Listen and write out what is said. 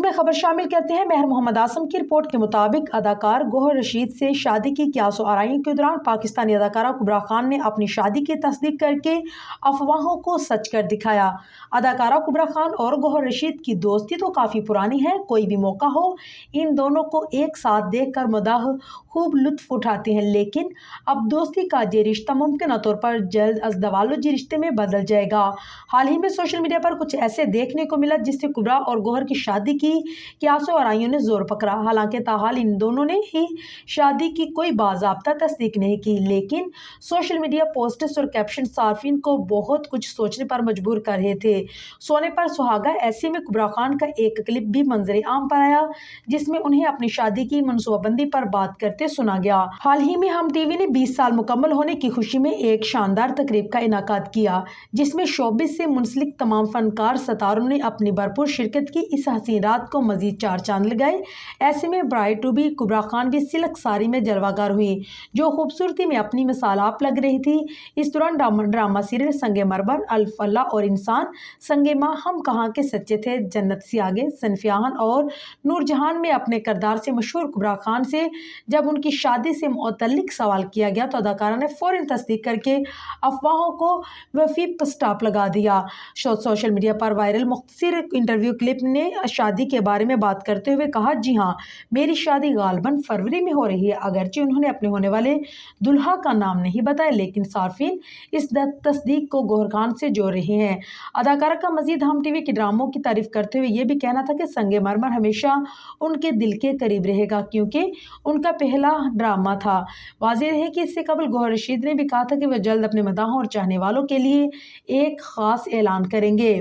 में खबर शामिल करते हैं। मेहर मोहम्मद आसम की रिपोर्ट के मुताबिक अदाकार गौहर रशीद से शादी की क्यास आराई के दौरान पाकिस्तानी अदाकारा कुबरा खान ने अपनी शादी की तस्दीक करके अफवाहों को सच कर दिखाया। अदाकारा कुबरा खान और गौहर रशीद की दोस्ती तो काफ़ी पुरानी है। कोई भी मौका हो इन दोनों को एक साथ देखकर मदाह खूब लुत्फ उठाते हैं, लेकिन अब दोस्ती का ये रिश्ता मुमकिन तौर पर जल्द अज़दवालुजी रिश्ते में बदल जाएगा। हाल ही में सोशल मीडिया पर कुछ ऐसे देखने को मिला जिससे कुबरा और गौहर की शादी की क्यासों और आराइयों ने जोर पकड़ा। हालांकि ताहाल इन दोनों ने ही शादी की कोई बाज़ाब्ता तस्दीक नहीं की, लेकिन सोशल मीडिया पोस्ट्स और कैप्शन सार्फिन को बहुत कुछ सोचने पर मजबूर कर रहे थे। सोने पर सुहागा, ऐसे में कुबरा खान का एक क्लिप भी मंजर आम पर आया जिसमें उन्हें अपनी शादी की मनसूबाबंदी पर बात करते सुना गया। हाल ही में हम टीवी ने 20 साल मुकम्मल होने की खुशी में एक शानदार तकरीब का इनाकाद किया, जिसमें शोबिस से मुंसलिक तमाम फनकार सितारों ने अपनी भरपूर शिरकत की। इस हसीन रात को मजीद चार चांद लगाए। ऐसे में ब्राइड टू बी कुबरा खान भी सिल्क साड़ी में जलवागर हुई, जो खूबसूरती में अपनी मिसाल आप लग रही थी। इस दौरान ड्रामा सीरियल संगे मरबर, अल्फ अल्लाह और इंसान, संगे माँ, हम कहाँ के सच्चे थे, जन्नत से आगे, सनफियान और नूरजहान में अपने किरदार से मशहूर कुबरा खान से जब उनकी शादी से मुतल्लिक सवाल किया गया तो अदाकारा ने फौरन तस्दीक करके अफवाहों को वफी स्टॉप लगा दिया। सोशल मीडिया पर वायरल मुख्तसर इंटरव्यू क्लिप ने शादी के बारे में बात करते हुए कहा, जी हाँ, मेरी शादी गालबन फरवरी में हो रही है। अगरचे उन्होंने अपने होने वाले दुल्हा का नाम नहीं बताया, लेकिन सार्फिन इस तस्दीक को गौहर खान से जोड़ रहे हैं। अदाकारा का मजीद हम टीवी के ड्रामों की तारीफ करते हुए ये भी कहना था कि संगे मरमर हमेशा उनके दिल के करीब रहेगा, क्योंकि उनका पहला ड्रामा था। वाज़ेह है कि इससे कबल गौहर रशीद ने भी कहा था कि वह जल्द अपने मदाहों और चाहने वालों के लिए एक खास ऐलान करेंगे।